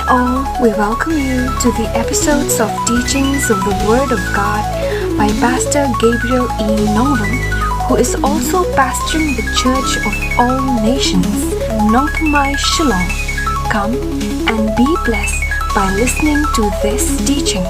all, we welcome you to the episodes of Teachings of the Word of God by Pastor Gabriel E. Nongrum, who is also pastoring the Church of All Nations, Nongpamay Shillong. Come and be blessed by listening to these teachings.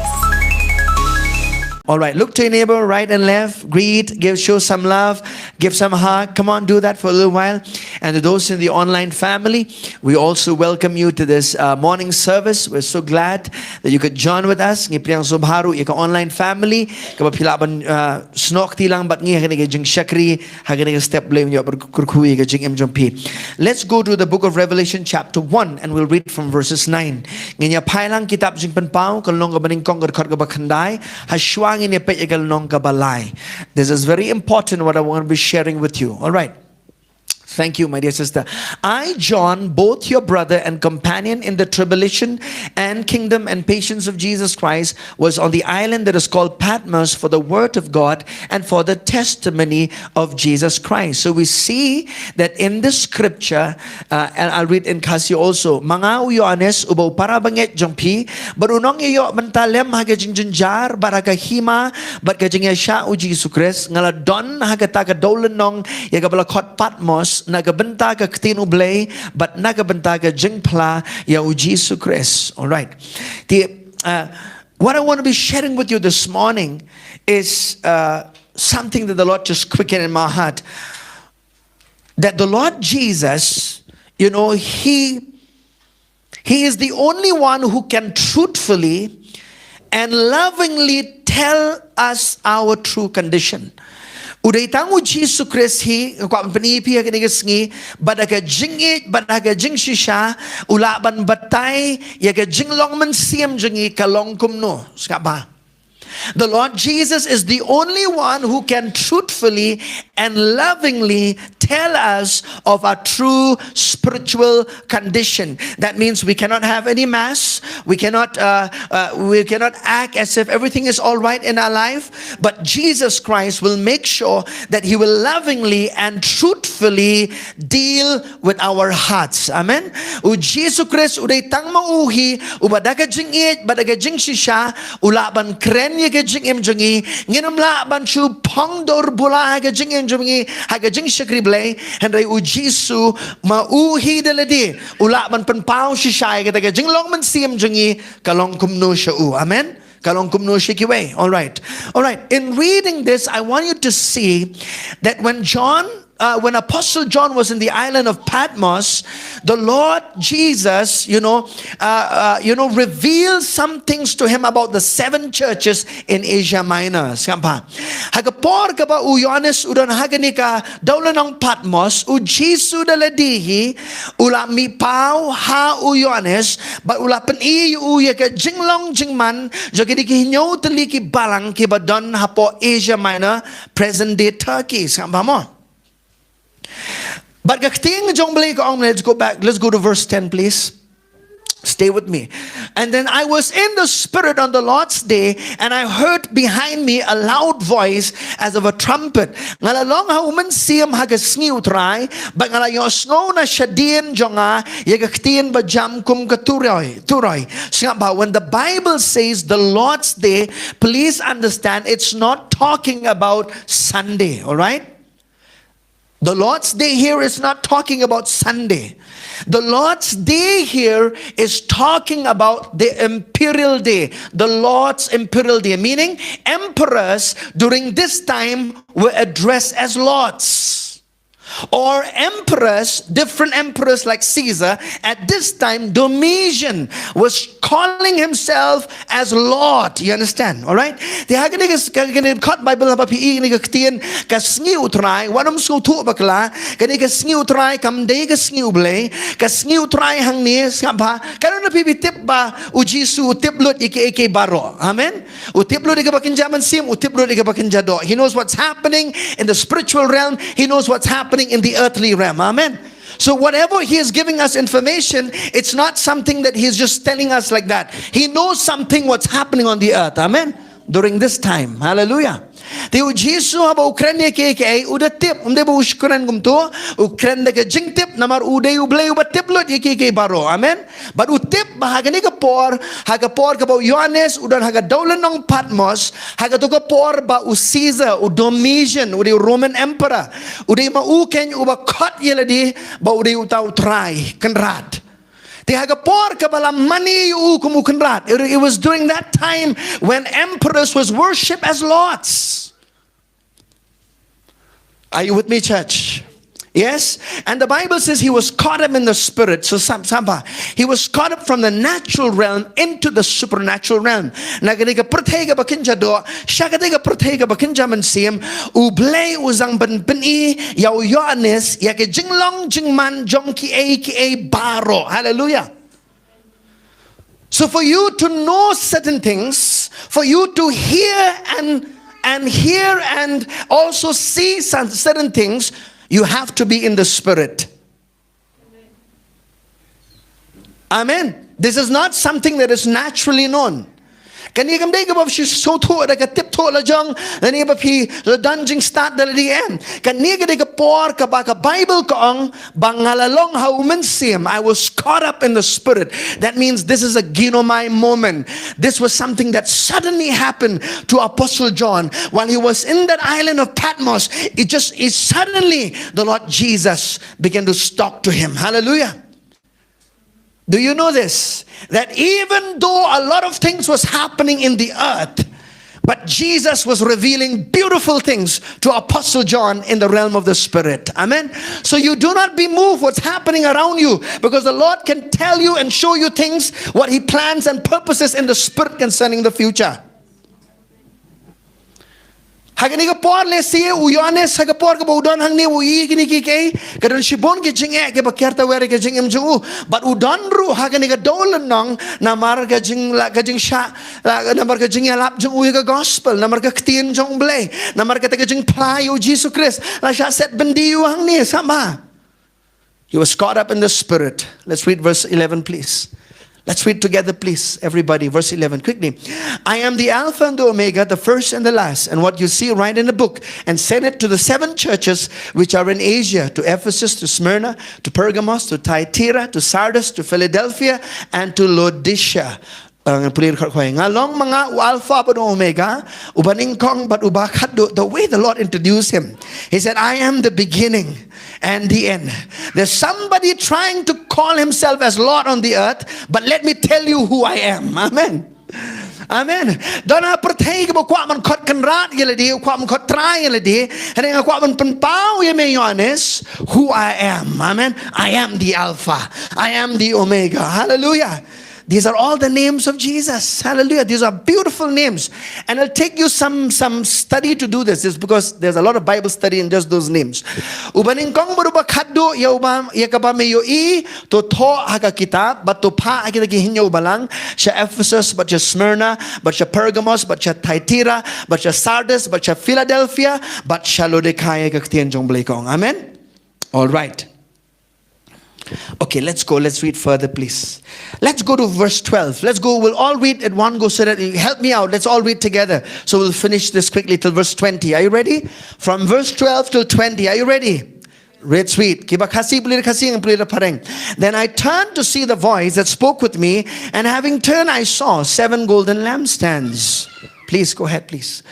All right, look to your neighbor, right and left, greet, show some love, give some hug. Come on, do that for a little while. And to those in the online family, we also welcome you to this morning service. We're so glad that you could join with us. Ngipriang subharu ika online family, kapapilaban snok tilang bat ngi hagani jing shakri hagani step blame yo kurkui ka jing mjompi. Let's go to the book of Revelation chapter 1 and we'll read from verses 9. Nginya pailang kitab jing penpau kalong ka baning kong ka bakhandai hashwa this is very important what I want to be sharing with you. All right. Thank you, my dear sister. I, John, both your brother and companion in the tribulation and kingdom and patience of Jesus Christ, was on the island that is called Patmos for the word of God and for the testimony of Jesus Christ. So we see that in the scripture, and I'll read in Kasi also, mga uyoanes ubaw para banget jongpi, barunong iyo mentalem haga jinjar baraga hima bat kajing yasha uji Jesus Christ ngala don haga taga dolenong yaga balakot Patmos nagabenta ka ktinublay but nagabenta ka jingpla ya Jesus Christ. All right. What I want to be sharing with you this morning is something that the Lord just quickened in my heart. That the Lord Jesus, you know, He is the only one who can truthfully and lovingly tell us our true condition. Uday tangu Jesus Christ hi kwa panipi ha kanigas ngi badaga jingit badaga jing shisha ulaban batay yaga jinglong man siem jingi kalong kumno skaba. The Lord Jesus is the only one who can truthfully and lovingly tell us of our true spiritual condition. That means we cannot have any mass. We cannot act as if everything is all right in our life. But Jesus Christ will make sure that He will lovingly and truthfully deal with our hearts. Amen. U Jesus Christ uday tang mauhi ubadaga jingit badaga jing shisha ulaban kren yaga jing imjungi nginamla ban chu pongdor bula haga jing imjungi haga jing shakri blay henry u Jisu mauhi deladi ulaban penpau shisha yaga jing long man siem jungi kalong kumno shau. Amen. Kalong kumno shikiwe. All right. In reading this, I want you to see that when Apostle John was in the island of Patmos, the Lord Jesus, revealed some things to him about the 7 churches in Asia Minor. Hagapor ka ba u Yohanes udan hagani ka daulan ng Patmos u Jisu daladihi ula mi pau ha u Yohanes ba ula pen i u ya ka jinglong jingman jogidi ki hinyo tali ki balang ki badon hapo Asia Minor, present day Turkey. Samba mo. But let's go back. Let's go to verse 10, please. Stay with me. And then I was in the Spirit on the Lord's day, and I heard behind me a loud voice as of a trumpet. Ngalalong ha uman siyam hagasngi utray, but ngalayosno na shadin jonga yagaktiin ba jam kum katuroy. When the Bible says the Lord's day, please understand it's not talking about Sunday, all right? The Lord's Day here is not talking about Sunday. The Lord's Day here is talking about the imperial day. The Lord's imperial day. Meaning emperors during this time were addressed as lords. Or emperors, different emperors like Caesar, at this time Domitian was calling himself as Lord. You understand? Alright? The Bible kasngi utray, wanam sutu bakla, kaniga sngi utray, kamdega sngi ublay, kasngi utray hang ni, skapa, karon na pibitip ba, ujisu tiplot ike baro. Amen? Utiplot ike bakinjaman sim, utiplot ike bakinjado. He knows what's happening in the spiritual realm. He knows what's happening in the earthly realm. Amen. So whatever He is giving us information, it's not something that He's just telling us like that. He knows something what's happening on the earth. Amen. during this time. Hallelujah. Ti u Jesu haba Ukraine ke udah tip umde ba ushkuran gumto Ukraine ke jing tip namar ude u blay u batip lot ke baro. Amen. But u tip bahagani ka por ka ba Yohanes udan haga daulan ng Patmos haga to ka por ba u Caesar u Domitian u de Roman emperor u de ma u ken u ba cut yeladi ba u de u tau try kenrat. They had a por kabala money ukumukunrat. It was during that time when emperors was worshipped as lords. Are you with me, church? Yes? And the Bible says he was caught up in the spirit. So he was caught up from the natural realm into the supernatural realm. Nagadiga protega bakinja do, shagadiga protega bakinja mansim, ublay uzang benbeni, yaw Yohanes, yake jinglong jingman jonki a baro. Hallelujah. So for you to know certain things, for you to hear and hear and also see certain things, you have to be in the spirit. Amen. This is not something that is naturally known. Kan ni kam dei ka ba shi so tho da ka tip tho la jong la ni ba phi la dunjing start da di em kan ni ka dei ka por ka ba ka Bible ka ong bangalalong haumen sim. I was caught up in the spirit. That means this is a ginomai moment. This was something that suddenly happened to Apostle John while he was in that island of Patmos. It suddenly the Lord Jesus began to talk to him. Hallelujah. Do you know this? That even though a lot of things was happening in the earth, but Jesus was revealing beautiful things to Apostle John in the realm of the Spirit. Amen. So you do not be moved what's happening around you, because the Lord can tell you and show you things, what He plans and purposes in the Spirit concerning the future. Hagani ka por le siye u Yohanes haga por ka udon hang ni u I kini kike kadon shibon ke jing e ke bakerta were ke jing emju but udon ru hagani ka dolan nong namar ka jing sha namar ka jing lap jung u ka gospel namar ka ktien jong blay namar ka ta jing play u Jesus Christ la sha set bendi u hang ni sama. He was caught up in the spirit. Let's read verse 11 please. Let's read together, please, everybody. Verse 11, quickly. I am the Alpha and the Omega, the first and the last. And what you see, write in the book and send it to the 7 churches which are in Asia, to Ephesus, to Smyrna, to Pergamos, to Thyatira, to Sardis, to Philadelphia, and to Laodicea. Ngalong mga Alpha but Omega, ubaning kong but ubakat the way the Lord introduced him. He said, I am the beginning and the end. There's somebody trying to call himself as Lord on the earth, but let me tell you who I am. Amen. Amen. Dona pertei ko kwa man khot kan rat yeledi kwa man khot try yeledi and kwa man penpau ye me Yohanes who I am. Amen. I am the Alpha. I am the Omega. Hallelujah. These are all the names of Jesus. Hallelujah. These are beautiful names. And it'll take you some study to do this. It's because there's a lot of Bible study in just those names. Ubaning kong beruba kaddo yakaba me yo I to haga kitab but to pa akita gihinyo balang siya Ephesus but siya Smyrna but siya Pergamos but siya Thyatira but siya Sardis but siya Philadelphia but siya Laodicea kaktiyan jong blekong. Amen. All right. Okay, let's go. Let's read further, please. Let's go to verse 12. Let's go. We'll all read at one go so that you help me out. Let's all read together. So we'll finish this quickly till verse 20. Are you ready? From verse 12 till 20. Are you ready? Read sweet. Then I turned to see the voice that spoke with me, and having turned, I saw 7 golden lampstands. Please go ahead, please.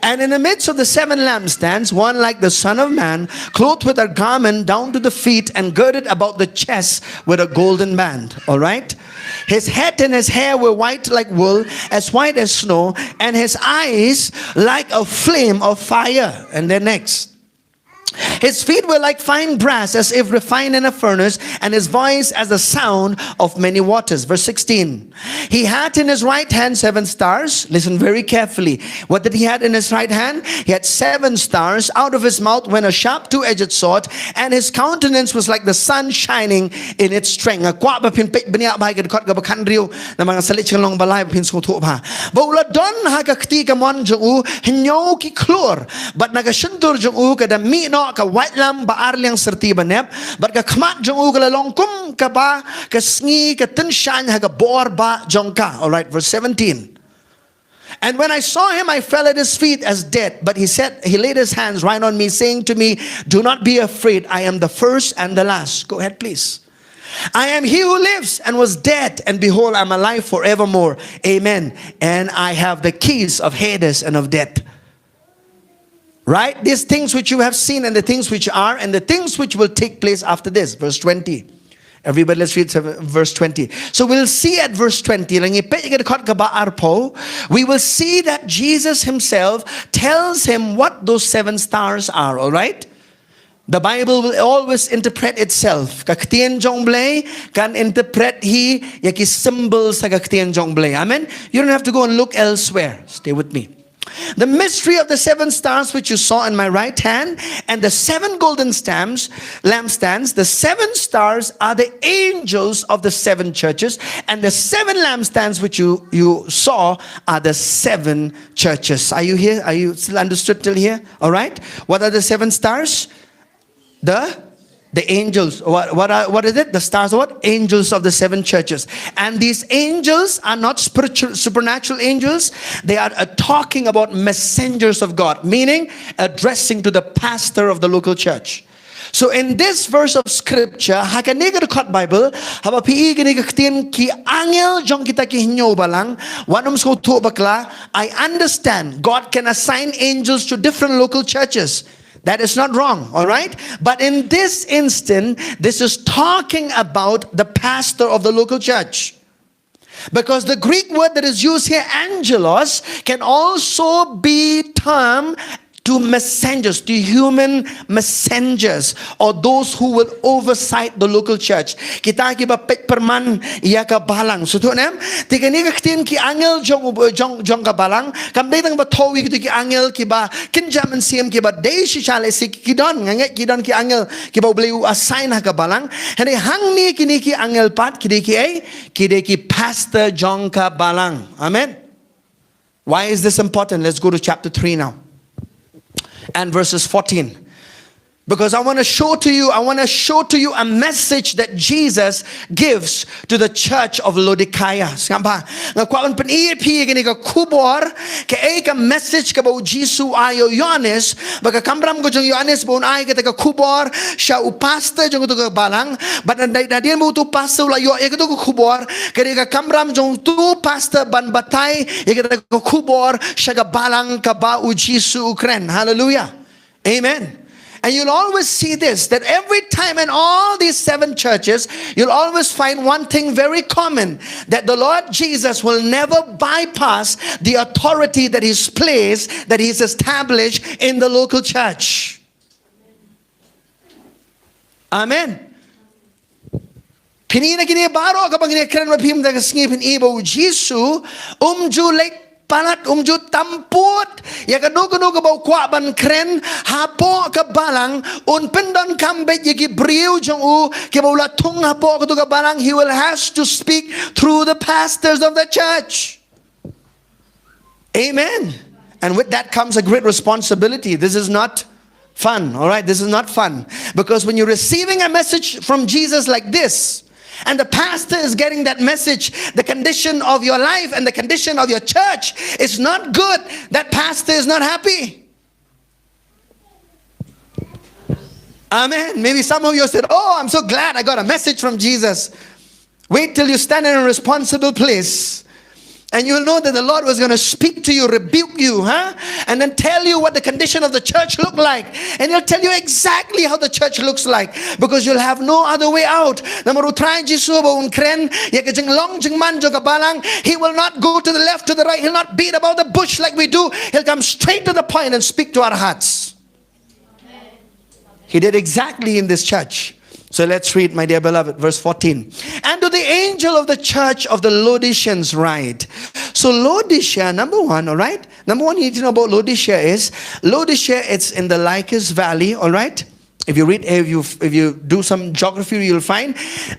And in the midst of the 7 lampstands, one like the Son of Man, clothed with a garment down to the feet and girded about the chest with a golden band. All right? His head and his hair were white like wool, as white as snow, and his eyes like a flame of fire. And then next. His feet were like fine brass, as if refined in a furnace, and his voice as the sound of many waters. Verse 16. He had in his right hand 7 stars. Listen very carefully. What did he have in his right hand? He had 7 stars. Out of his mouth went a sharp 2-edged sword, and his countenance was like the sun shining in its strength. Ka white lam ba arliang serti banep but ka khmat jong u ka longkum ka ba ka sngi ka tin shan ha ka bor ba jong ka. All right, verse 17. And when I saw him, I fell at his feet as dead. But he laid his hands right on me, saying to me, do not be afraid. I am the first and the last. Go ahead, please. I am he who lives and was dead, and behold, I'm alive forevermore. Amen. And I have the keys of Hades and of death. Right? These things which you have seen, and the things which are, and the things which will take place after this. Verse 20. Everybody, let's read verse 20. So we'll see at verse 20, we will see that Jesus himself tells him what those 7 stars are, all right? The Bible will always interpret itself. Kaktian jonglei can interpret he yaki symbols sa kaktian jonglei. Amen? You don't have to go and look elsewhere. Stay with me. The mystery of the 7 stars which you saw in my right hand, and the 7 golden lampstands. The 7 stars are the angels of the 7 churches, and the 7 lampstands which you saw are the 7 churches. Are you here? Are you still understood till here? All right. What are the 7 stars? The angels. What is it? The stars are what? Angels of the 7 churches. And these angels are not supernatural angels. They are talking about messengers of God, meaning addressing to the pastor of the local church. So in this verse of scripture, hakaniga kat Bible, haba pi ginigaktin ki angel jong kita ki hinyo balang, wanum so to bakla, I understand God can assign angels to different local churches. That is not wrong, all right? But in this instant, this is talking about the pastor of the local church. Because the Greek word that is used here, angelos, can also be termed to messengers, to human messengers, or those who will oversight the local church. Kita kiba pet perman iya ka balang. So to nem, tika ni kaktin ki angel jong ka balang. Kam day tang ba towi ki angel kiba kinjaman siem kiba day si chale si kidon nganget kidon ki angel kiba beliu assign ha ka balang. Hene hang ni kini ki angel pat kide ki pastor jong ka balang. Amen. Why is this important? Let's go to chapter 3 now. And verses 14. Because I want to show to you a message that Jesus gives to the church of Laodicea. Ngapa? Ngakwan pen pi gini ka kubor ke ka message ka bau Jisu ayo Yohanes, baka kambram ko jong Yohanes bau ay ka kubor siya upasta jong to ka balang, but na dia mo tu pasta la yo ka to kubor kani ka kambram jong tu pasta ban batay ka kubor siya ka balang ka ba u Jisu ukren. Hallelujah. Amen. And you'll always see this, that every time in all these 7 churches, you'll always find one thing very common, that the Lord Jesus will never bypass the authority that He's placed, that He's established in the local church. Amen. Pinina kini baro kapag kinikiran mapim na kasngipin ibo Jisu, lek palat umju tamput ya kanu ka bau kwa ban kren hapo ka balang un pendon kambet yagi briu jong u ke bau la tung hapo ka balang. He will has to speak through the pastors of the church. Amen. And with that comes a great responsibility. This is not fun, all right? This is not fun, because when you're receiving a message from Jesus like this, and the pastor is getting that message, the condition of your life and the condition of your church is not good, that pastor is not happy. Amen. Maybe some of you said, oh, I'm so glad I got a message from Jesus. Wait till you stand in a responsible place, and you'll know that the Lord was going to speak to you, rebuke you, and then tell you what the condition of the church looked like. And He'll tell you exactly how the church looks like, because you'll have no other way out. He will not go to the left, to the right. He'll not beat about the bush like we do. He'll come straight to the point and speak to our hearts. He did exactly in this church. So let's read, my dear beloved, verse 14. And to the angel of the church of the Laodiceans write. So Laodicea, number one, all right? Number one you need to know about Laodicea is, Laodicea, it's in the Lycus Valley, all right? If you do some geography, you'll find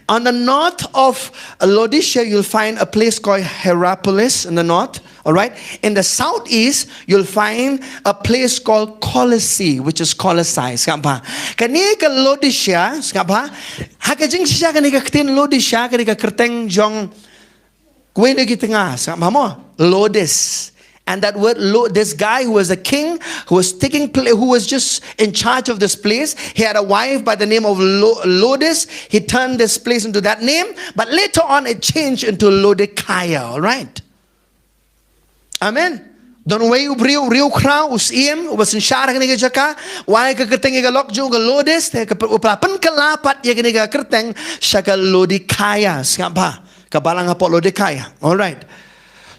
on the north of Laodicea, you'll find a place called Hierapolis in the north. All right. In the southeast, you'll find a place called Colossae, which is Colossae. Skapa. Kanika Laodicea, skapa. Hakajing siya kanika ktin Laodicea kanika kerteng jong kwene kitanga. Skapa mo. Lodis. And that word, this guy who was a king, who was just in charge of this place, he had a wife by the name of Lodis. He turned this place into that name, but later on it changed into Laodicea. All right. Amen. Don't way real crown us was in shara kaniga jaka why ka kerteng ga lok jo ga Lodis te ka upapan kalapat ya kaniga kerteng shaka Laodicea skapa kabalang apo Laodicea. All right.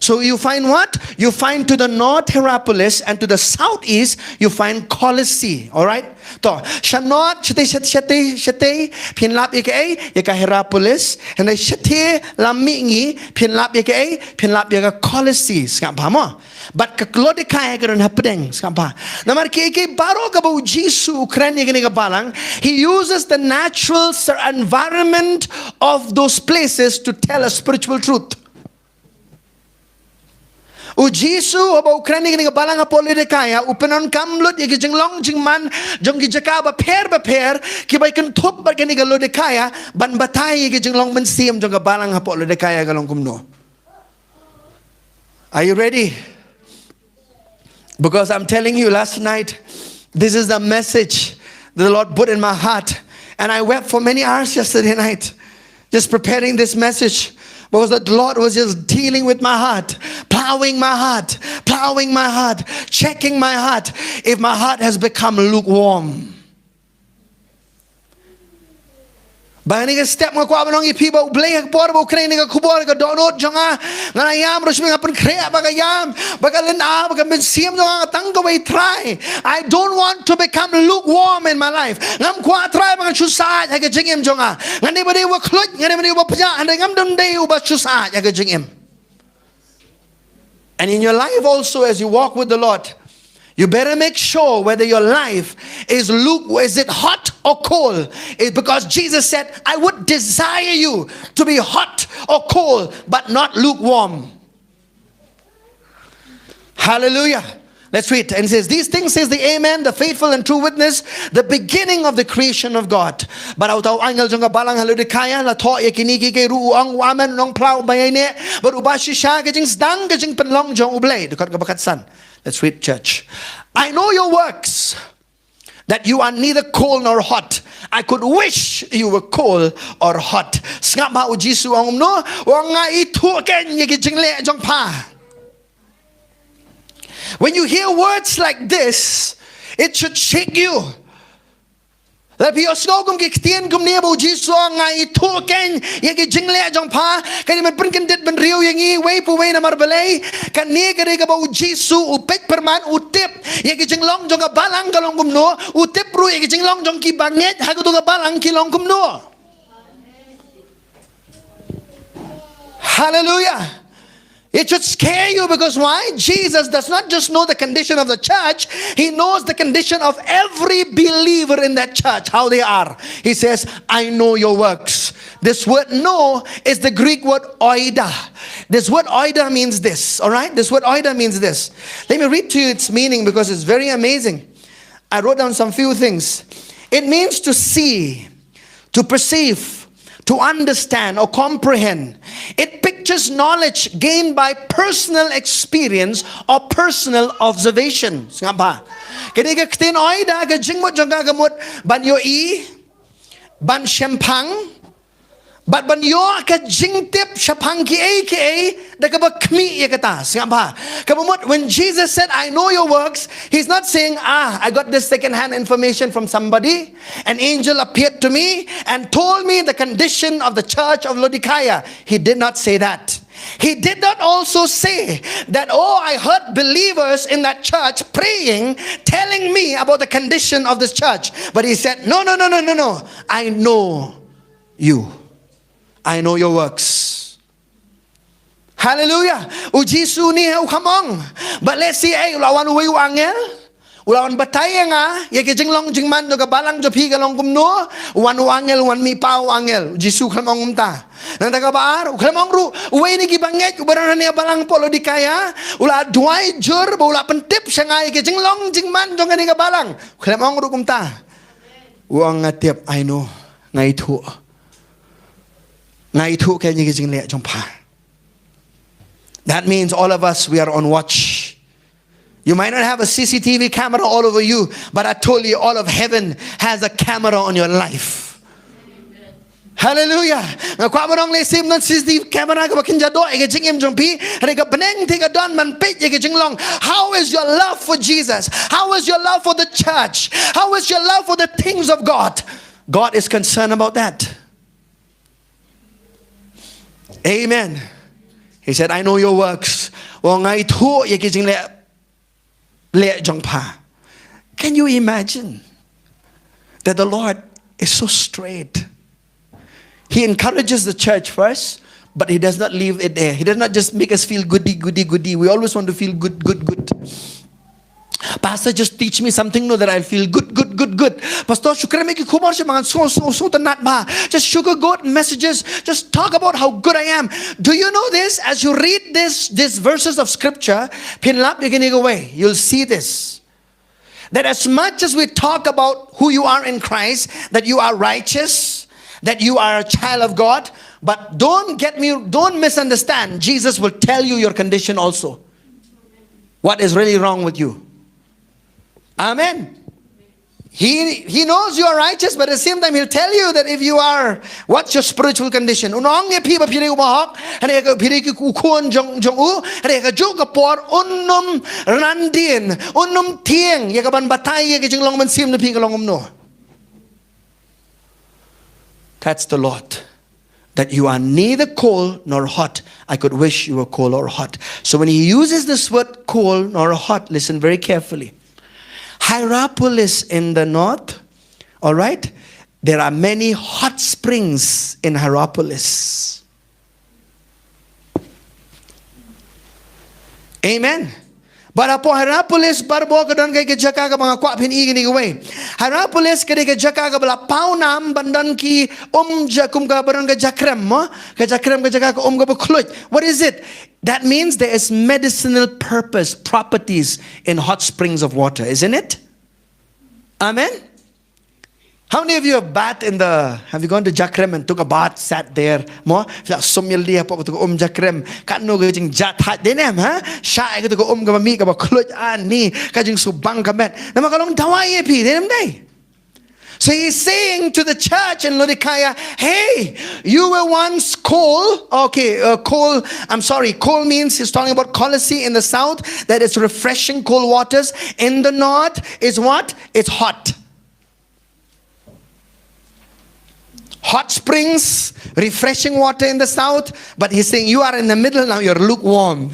So you find what? You find to the north Hierapolis, and to the southeast you find Colossae. All right. To siya north shate pinlap yaka Hierapolis, and the shate lamingi pinlap yaka Colossae. Skapa mo. But Laodicea karon hapdeng skapa. Namar ke baro ka ba Jesu Ukraine gani ka balang. He uses the natural environment of those places to tell a spiritual truth. U Jesu aba Ukraine gani balang apo Laodicea upenon kamlut yagi jinglong jingman jong gijaka ba per kibay kan top ba gani Laodicea ban batay yagi jinglong man siem jong balang apo Laodicea galong kumno. Are you ready? Because I'm telling you, last night, this is the message the Lord put in my heart, and I wept for many hours yesterday night just preparing this message. Because the Lord was just dealing with my heart, plowing my heart, checking my heart if my heart has become lukewarm. Bani ka step mo ko abanong ipiba ublay ka por ba Ukraine ka kubor ka donot jonga nganayam ros mi ngapan krea bagayam bagalin baga bensiam jonga tanggo way try. I don't want to become lukewarm in my life. Ngam kwa try baga chusat ha ka jingim jonga ngani ba wa klut ngani ba pja and ngam dun day ba chusat ha ka jingim. And in your life also, as you walk with the Lord, you better make sure whether your life is it hot or cold. It's because Jesus said, I would desire you to be hot or cold, but not lukewarm. Hallelujah. Let's read. And it says, these things says the Amen, the faithful and true witness, the beginning of the creation of God. But utaw angel jong balang Laodicea la to yakiniki ke ruang wamen nong plau bayane, but ubashi sha gajing sdang gajing penlong jong ublay. Dekat kabakat san. Let's read, church. I know your works, that you are neither cold nor hot. I could wish you were cold or hot. Ngap ba ujisu ang umno, wang nga itu ken yagijing le jong pa. When you hear words like this, it should shake you. Labi osgo kum kiktian kum niya bo Jesu nga itu ken yagi jingle jong pa kani man prinkin dit ben riu yangi way pu way na marbelay kan ni kari ka bo Jesu upet perman utip yagi jinglong jong ka balang kalong kum no utip ru yagi jinglong jong ki banget hago to ka balang kilong kum no. Hallelujah. It should scare you, because why? Jesus does not just know the condition of the church, he knows the condition of every believer in that church, how they are. He says, I know your works. This word know is the Greek word oida. This word oida means this, all right? This word oida means this. Let me read to you its meaning because it's very amazing. I wrote down some few things. It means to see, to perceive, to understand or comprehend. It pictures knowledge gained by personal experience or personal observation. Ngapa? Kini ka ktin oida ka jingmot jong gagamot ban yo ban shempang but ban yo ka jingtip shapang ki da ka ba kmi yakata. Ngapa? Kamot when Jesus said I know your works, he's not saying I got this second-hand information from somebody. An angel appeared to me and told me the condition of the church of Laodicea. He did not say that. He did not also say that, I heard believers in that church praying, telling me about the condition of this church. But he said, no. I know you. I know your works. Hallelujah. Ujisu ni ukamong. But let's see, ulawan uwi angel. Ulawan batay nga, yaki jinglong jingman no kabalang jopi kalong kumno, wan angel, wan mi pao angel. Ujisu kamong umta. Nang tagabaar, kamong ru, uwi ni gibanget, ubaran niya balang Laodicea, ula duay jur, ula pentip siya nga, yaki jinglong jingman jong ni kabalang. Kamong ru kumta. Uang ngatip, I know, nga itu. Nga itu kaya yaki jingle jong pa. That means all of us, we are on watch. You might not have a CCTV camera all over you, but I told you all of heaven has a camera on your life. Hallelujah. Kwa barong le sim non CCTV camera ka bakin jado e jing im jong pi re ka beneng ti ka don man pe e jing long. How is your love for Jesus? How is your love for the church? How is your love for the things of God? God is concerned about that. Amen. He said, I know your works. Can you imagine that the Lord is so straight? He encourages the church first, but he does not leave it there. He does not just make us feel goody, goody, goody. We always want to feel good, good, good. Pastor, just teach me something no that I feel good, good, good, good. Pastor, shukran me ki kumar siya mga so tanat ba. Just sugarcoat messages. Just talk about how good I am. Do you know this? As you read these verses of scripture, pinlap beginning away, you'll see this. That as much as we talk about who you are in Christ, that you are righteous, that you are a child of God, but don't misunderstand. Jesus will tell you your condition also. What is really wrong with you? Amen. He knows you are righteous, but at the same time, he'll tell you that if you are, what's your spiritual condition? Unong ye piba piri umahok, hane ka piri ki ukon jong u, hane ka jo ka por unum randin, unum tieng, ye ka ban batay ye ka jing long man sim na pi ka long no. That's the Lord. That you are neither cold nor hot. I could wish you were cold or hot. So when he uses this word cold nor hot, listen very carefully. Hierapolis in the north, all right? There are many hot springs in Hierapolis. Amen. But apo Hierapolis barbo ka don kay jaka ka mga kwa pin igini away. Hierapolis kay jaka ka bala paunam bandan ki jakum ka baron ka jakrem mo ka jakrem ka jaka ka ka bakluj. What is it? That means there is medicinal properties in hot springs of water, isn't it? Amen. How many of you have you gone to Jakrem and took a bath, sat there? Mo, somyal dia po to Jakrem. Kano gajing jat denem, ha? Shy to go gamami ka ba kluj ani kajing subang kamet. Namakalong tawai pi denem day. So he's saying to the church in Laodicea, hey, you were once cold. Okay, cold means he's talking about Colossae in the south. That is refreshing cold waters. In the north is what? It's hot. Hot springs, refreshing water in the south. But he's saying you are in the middle now, you're lukewarm.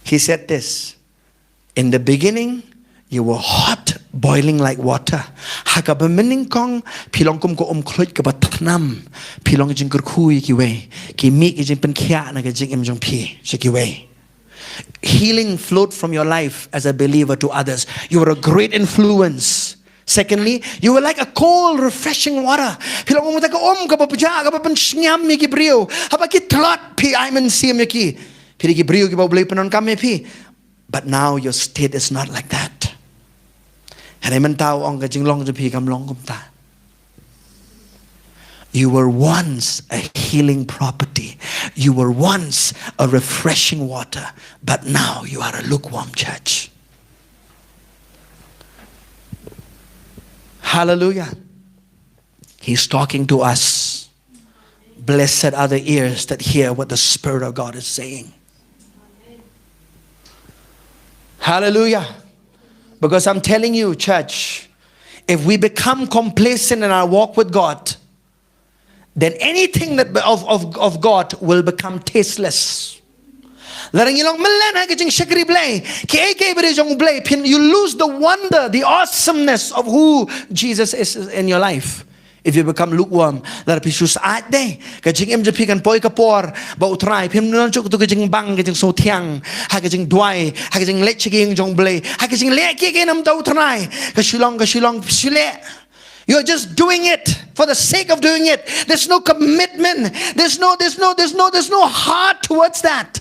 He said this, in the beginning, you were hot, boiling like water. Hagabamening kong pilong kum ko kluj ka batnam pilong jing kurkui ki we ki mi ki jing pen kya na ka jing im jong pi shiki we. Healing flowed from your life as a believer to others. You were a great influence. Secondly, you were like a cold, refreshing water. Pilong mo ta ka ka papuja ka papan snyam mi ki brio. Haba ki tlat pi aiman siem ki. But now your state is not like that. You were once a healing property. You were once a refreshing water. But now you are a lukewarm church. Hallelujah. He's talking to us. Blessed are the ears that hear what the Spirit of God is saying. Hallelujah. Because I'm telling you, church, if we become complacent in our walk with God, then anything that of God will become tasteless. You lose the wonder, the awesomeness of who Jesus is in your life. If you become lukewarm, lar pisus at day. Kajing em japikan poi kapor, ba utrai, pim non chuk to kajing bang, kajing so tiang, hakajing dwai, hakajing let chiking jong blay, hakajing let kicking em do utrai, kashilong shile. You're just doing it for the sake of doing it. There's no commitment. There's no heart towards that.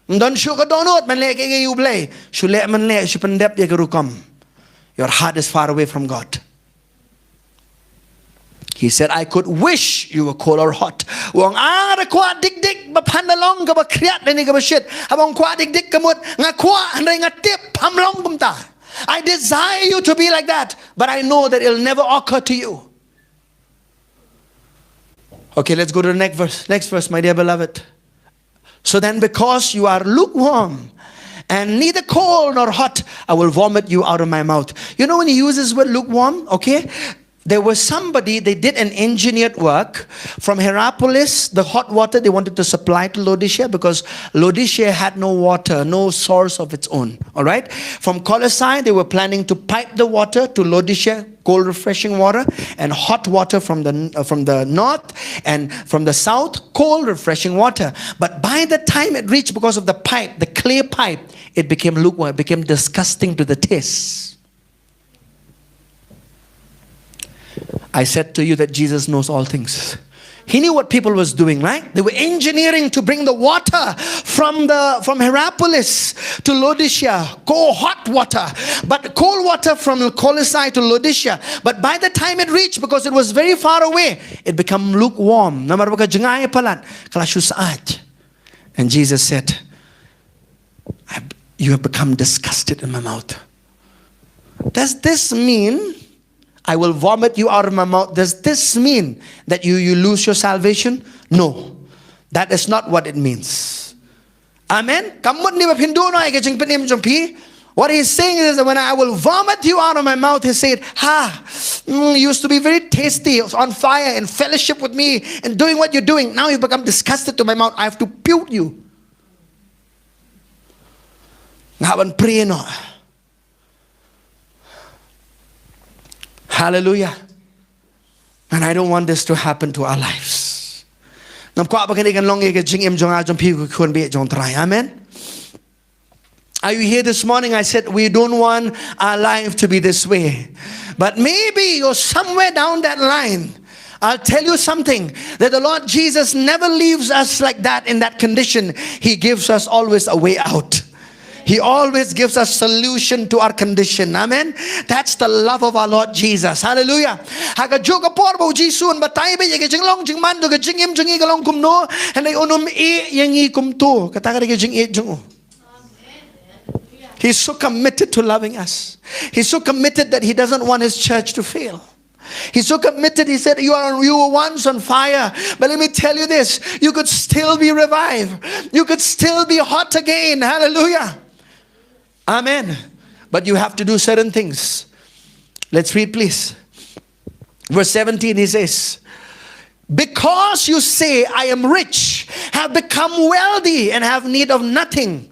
Don't sugar donut, man le kaya you blay. Shule man le shupandep yagarukam. Your heart is far away from God. He said, I could wish you were cold or hot. Wong ara kwa dik dik ba panalong ka ba kriat ni ka ba shit. Habang kwa dik dik kamut nga kwa andai nga tip pamlong kumta. I desire you to be like that, but I know that it'll never occur to you. Okay, let's go to the next verse. Next verse, my dear beloved. So then, because you are lukewarm and neither cold nor hot, I will vomit you out of my mouth. You know when he uses the word lukewarm, okay? There was somebody, they did an engineered work from Hierapolis, the hot water they wanted to supply to Laodicea because Laodicea had no water, no source of its own. All right? From Colossae, they were planning to pipe the water to Laodicea, cold refreshing water, and hot water from the north, and from the south, cold refreshing water. But by the time it reached, because of the pipe, the clay pipe, it became lukewarm, it became disgusting to the taste. I said to you that Jesus knows all things. He knew what people was doing, right? They were engineering to bring the water from Hierapolis to Laodicea, cold hot water, but cold water from Colossae to Laodicea. But by the time it reached, because it was very far away, it became lukewarm. And Jesus said, you have become disgusted in my mouth. Does this mean I will vomit you out of my mouth? Does this mean that you lose your salvation? No. That is not what it means. Amen? What he's saying is that when I will vomit you out of my mouth, he said, you used to be very tasty, on fire, in fellowship with me, and doing what you're doing. Now you've become disgusted to my mouth. I have to puke you. Hallelujah. And I don't want this to happen to our lives. Amen. Are you here this morning? I said we don't want our life to be this way. But maybe you're somewhere down that line. I'll tell you something, that the Lord Jesus never leaves us like that in that condition. He gives us always a way out. He always gives us solution to our condition. Amen. That's the love of our Lord Jesus. Hallelujah. He's so committed to loving us. He's so committed that he doesn't want his church to fail. He's so committed. He said, you were once on fire, but let me tell you this, you could still be revived. You could still be hot again. Hallelujah. Amen. But you have to do certain things. Let's read, please. Verse 17, he says, because you say, I am rich, have become wealthy, and have need of nothing.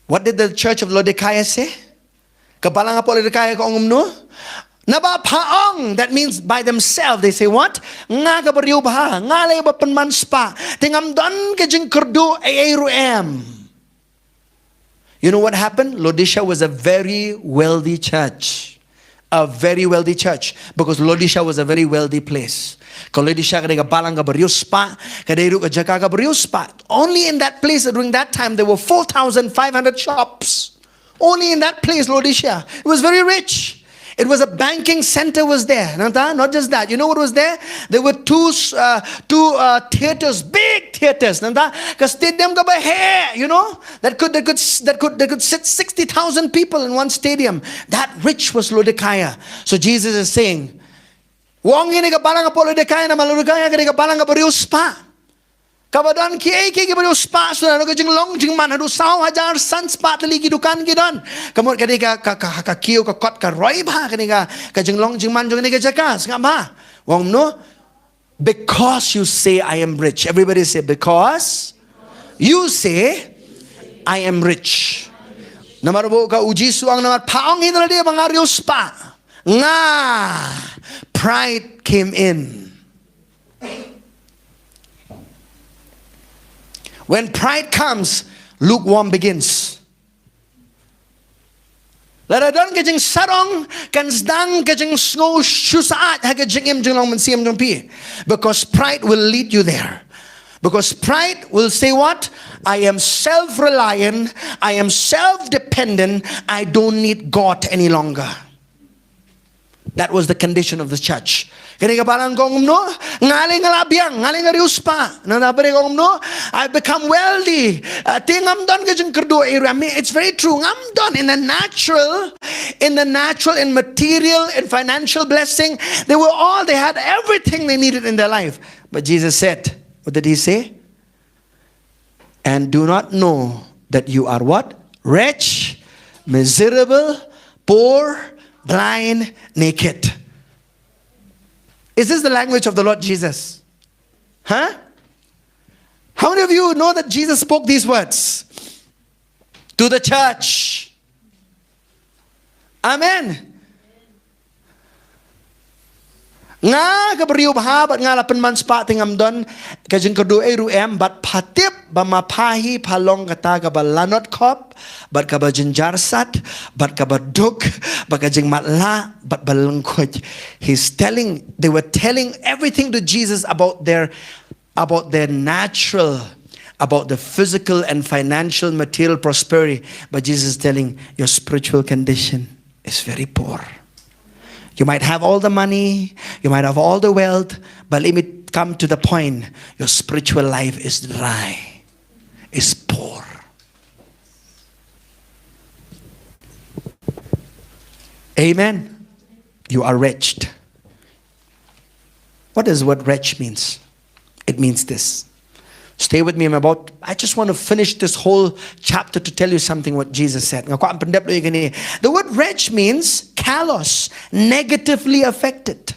What did the church of Laodicea say? Kapalang po Laodicea ko umno? Nabapaong, that means by themselves. They say what? Nga kabariw ba? Nga lay ba panmanspa? Tingamdan ka jing kurdo ay ruem. You know what happened? Laodicea was a very wealthy church. A very wealthy church. Because Laodicea was a very wealthy place. Only in that place during that time there were 4,500 shops. Only in that place, Laodicea. It was very rich. It was a banking center was there. Not just that. You know what was there? There were two theaters, big theaters. Because stadium ka ba hair, you know, that could sit 60,000 people in one stadium. That rich was Laodicea. So Jesus is saying, Wong ini ka balang ka Laodicea na maludikaya ka ka balang ka barius pa. Kabadan kiai ki barius pa so na jing long jing man hadu saw hajar san spa tali ki dukan ki don. Kamot ka ka kiu ka kot ka roi ba ka jing long jing man jing ni ka jakas ngam ba. Wong no, because you say I am rich. Everybody say because you say I am rich. Namar bo ka uji suang namar paong ito dia bangarius pa. Nga pride came in. When pride comes, lukewarm begins. Laradon kajing sarong kan sedang kajing snow shusaat hagajing im jong mensiam jong pi. Because pride will lead you there. Because pride will say what? I am self-reliant. I am self-dependent. I don't need God any longer. That was the condition of the church. Kani ka parang kong no, ngaling alabyang, ngaling ariuspa. Nanabere kong no, I've become wealthy. Tingam don ka jeng kerdo. I mean, it's very true. Ngam don in the natural, in material, in financial blessing, they had everything they needed in their life. But Jesus said, what did he say? And do not know that you are what? Wretched, miserable, poor, blind, naked. Is this the language of the Lord Jesus? Huh? How many of you know that Jesus spoke these words to the church? Amen. Nga kabriyo bahabat nga lapan man spa tingam don kajing kadu ruem bat patip bamapahi palong kata kabalanot kop bat kabajin jarsat bat kabaduk bat kajing matla bat balengkoj. They were telling everything to Jesus about their natural, about the physical and financial material prosperity. But Jesus is telling, your spiritual condition is very poor. You might have all the money, you might have all the wealth, but let me come to the point. Your spiritual life is dry, is poor. Amen. You are wretched. What does the word wretched means? It means this. Stay with me. I just want to finish this whole chapter to tell you something what Jesus said. The word wretched means callous, negatively affected.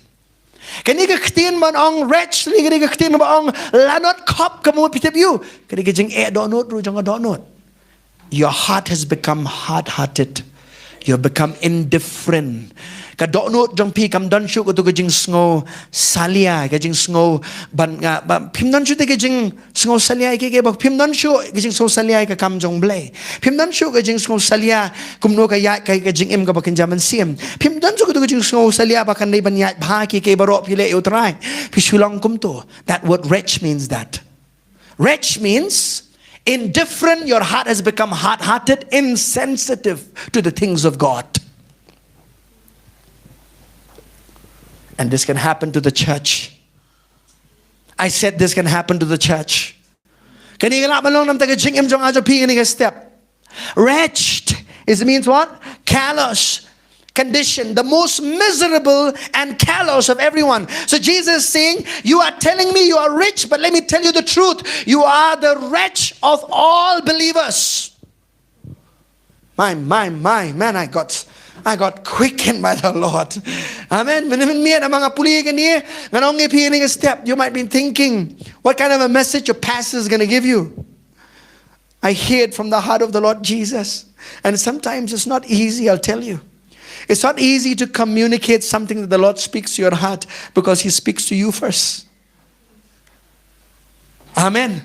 Kani ka ktin man ang wretched, kani ka ktin man ang lanot kop kamu pitip you. Kani ka jing donut ru jang donut. Your heart has become hard-hearted. You have become indifferent. Kadonot jang pi kam don shu ko to kajing sngo salia kajing sngo ban nga pim don shu te kajing sngo salia ke bak pim don shu kajing sngo salia ka kam jong blay pim don shu kajing sngo salia kum no ka ya ka kajing im ka bakin jaman sim pim don shu ko to kajing sngo salia bakan nei ban ya bha ki ke baro pile utrai pishulang kum to. That word wretch means that. Wretch means indifferent. Your heart has become hard-hearted, insensitive to the things of God. And this can happen to the church. I said this can happen to the church. Wretched means what? Callous condition, the most miserable and callous of everyone. So Jesus is saying, you are telling me you are rich, but let me tell you the truth. You are the wretch of all believers. Man, I got quickened by the Lord. Amen. You might be thinking, what kind of a message your pastor is going to give you? I hear it from the heart of the Lord Jesus. And sometimes it's not easy, I'll tell you. It's not easy to communicate something that the Lord speaks to your heart because He speaks to you first. Amen.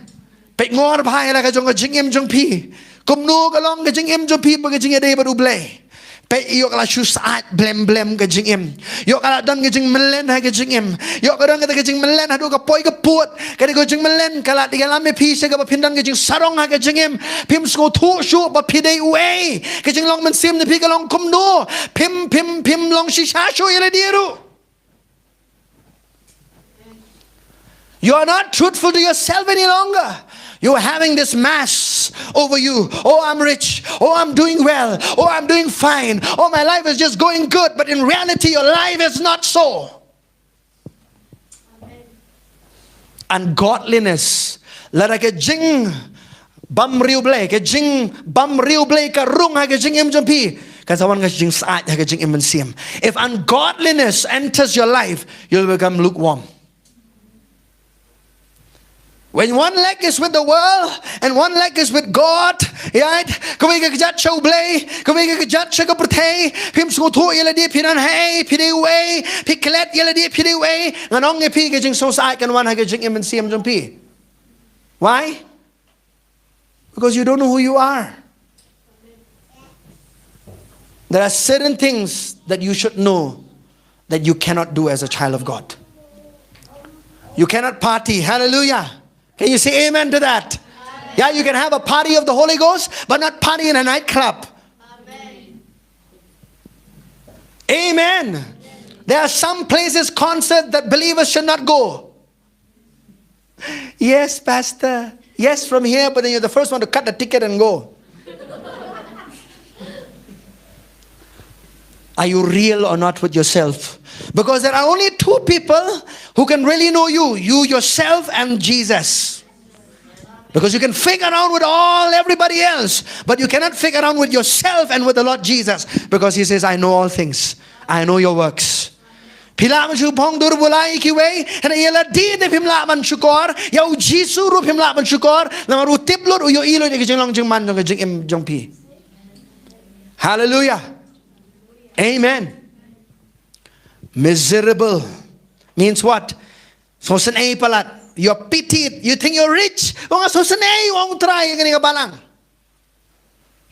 Pe yok la shu saat blem ka jing im yok ala don ka jing melen ha ka jing im yok ka don ka jing melen ha do ka poi ka puat ka ko jing melen kala di lam me pi se ka pindan ka jing sarong ha ka jing im pim sko thu shu ba pi dei uai ka jing long man sim ne pi ka long kum no pim long shi sha shu yele diru. You are not truthful to yourself any longer. You are having this mass over you. Oh, I'm rich. Oh, I'm doing well. Oh, I'm doing fine. Oh, my life is just going good. But in reality, your life is not so. Amen. Ungodliness. Lara ke jing bam riu blay ke jing bam riu blay ka rung ha ke jing im jampi. Kasawan ka jing saat ha ke jing im siam. If ungodliness enters your life, you'll become lukewarm. When one leg is with the world and one leg is with God, right? Kami ka kajat show blay, kami ka kajat show kapurtay, pim sutu yeladi pinan hey, pidi way, piklet yeladi pidi way, nganong e pi kajing so sa kan one ha kajing im siam jampi. Why? Because you don't know who you are. There are certain things that you should know that you cannot do as a child of God. You cannot party. Hallelujah. Can you say amen to that? Amen. Yeah, you can have a party of the Holy Ghost, but not party in a nightclub. Amen. Amen. There are some places, concerts that believers should not go. Yes, Pastor. Yes, from here, but then you're the first one to cut the ticket and go. Are you real or not with yourself? Because there are only two people who can really know you. You, yourself, and Jesus. Because you can fake around with everybody else, but you cannot fake around with yourself and with the Lord Jesus. Because He says, I know all things. I know your works. Pila man syupong dur bulai kiwe, and yela di de pimla man syukor, yau Jisu ru pimla man syukor, nama ru tiblur uyo ilo ni kejeng long jeng man jeng kejeng im jeng pi. Hallelujah. Amen. Miserable means what? So senai palat. You're pitied. You think you're rich. Wong so senai wong try ngani ka balang.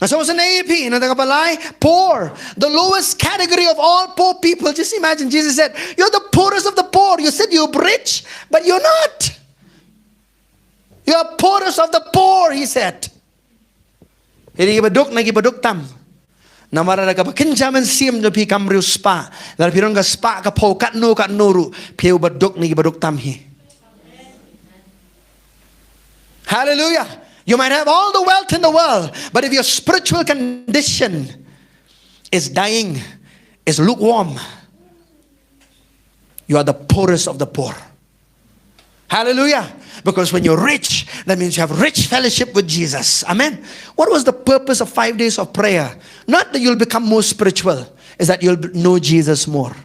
So senai pi na ka balay poor. The lowest category of all poor people. Just imagine Jesus said, you're the poorest of the poor. You said you're rich, but you're not. You're poorest of the poor, He said. Ini baduk na baduk tam. Namara ka kinjaman sim no pi kamriu spa. Dar pirong ka spa ka po kat no ru. Piu baduk ni baduk tam hi. Hallelujah. You might have all the wealth in the world, but if your spiritual condition is dying, is lukewarm, you are the poorest of the poor. Hallelujah. Because when you're rich, that means you have rich fellowship with Jesus. Amen. What was the purpose of 5 days of prayer? Not that you'll become more spiritual, is that you'll know Jesus more.